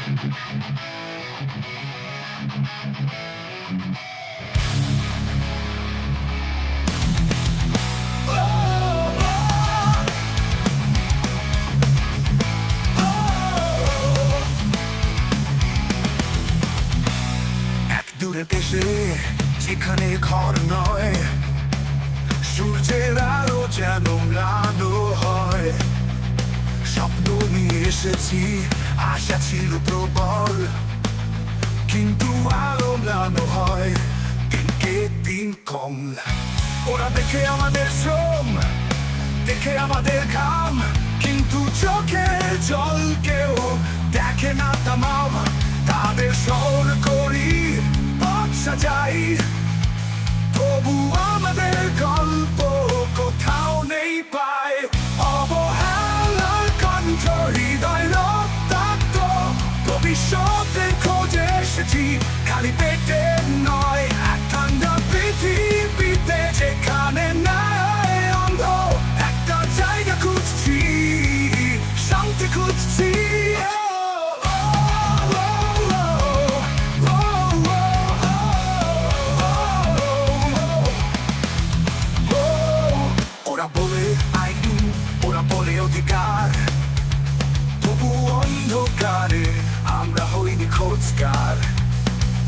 দূরে দেশে যেখানে ঘর নয়, সূর্যের আলো যেন ম্লানো হয়। স্বপ্ন নিয়ে এসেছি, আশা ছিল প্রবল, কিন্তু আলো ম্লানো হয় দিনকে দিন কম। ওরা দেখে আমাদের শ্রম, দেখে আমাদের ঘাম, কিন্তু চোখে জল কেউ দেখে না তামাম। তাদের স্মরণ করি, পথ সাজাই, তবু আমাদের গল্প কোথাও নেই পায়। অবহেলার কণ্ঠ হৃদয় রক্তাক্ত, ভবিষ্যতের খোঁজে এসেছি খালি পেটে নয়। এক ঠান্ডা পৃথিবীতে যেখানে নাই অন্ধ, একটা জায়গা খুঁজছি, শান্তি খুঁজছি। ওরা বলে আইন, ওরা বলে অধিকার, তবু অন্ধকারে আমরা হইনি খোঁজকার।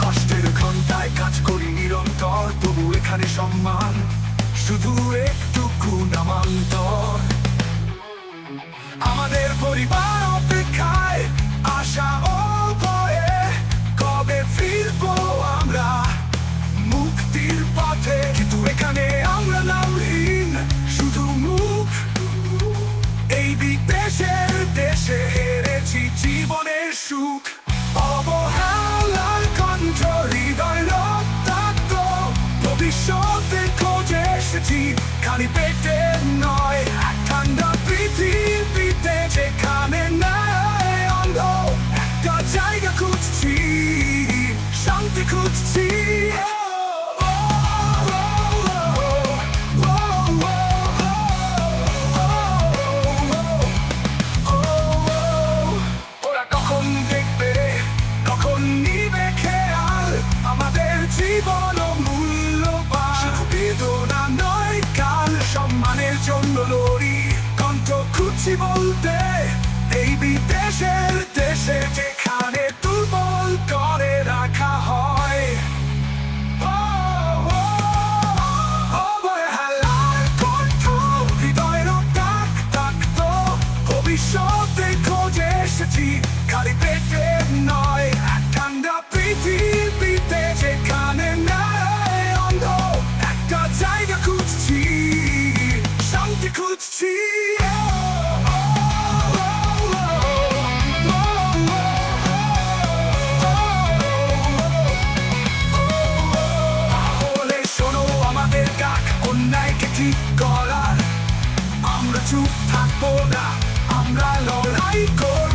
কষ্টের ঘন্টায় কাজ করি নিরন্তর, তবু এখানে সম্মান শুধু একটুকু নামান্তর। আমাদের পরিবার অপেক্ষায়, আশা ও ভয়ে, কবে ফিরবো আমরা মুক্তির পথে। কিন্তু এখানে আমরা নামহীন, শুধু মুখ। এই বিদেশের দেশে হেরেছি জীবনের সুখ। অবহেলার কণ্ঠ হৃদয় রক্তাক্ত, ভবিষ্যতের খোঁজে এসেছি খালি পেটে নয়। এক ঠান্ডা পৃথিবীতে যেখানে নাই অন্ধ, একটা জায়গা খুঁজছি, শান্তি খুঁজছি। ওরা কখন দেখবে, কখন নিবে খেয়াল, আমাদের জীবন মূল্যবান। শুধু বেদনা নয় কাল, সম্মানের জন্য লড়ি, কণ্ঠ খুঁজছি বলতে এই বিদেশের দেশে যেখানে দুর্বল করে রাখা হয়। অবহেলার কণ্ঠ হৃদয় রক্তাক্ত, ভবিষ্যতের খোঁজে এসেছি খালি পেটে নয়। এক ঠান্ডা পৃথিবীতে যেখানে নাই অন্ধ, একটা জায়গা খুঁজছি, শান্তি খুঁজছি। তাহলে শোনো আমাদের ডাক, অন্যায়কে ঠিক করার। আমরা চুপ থাকবো না, আমরা লড়াই করব।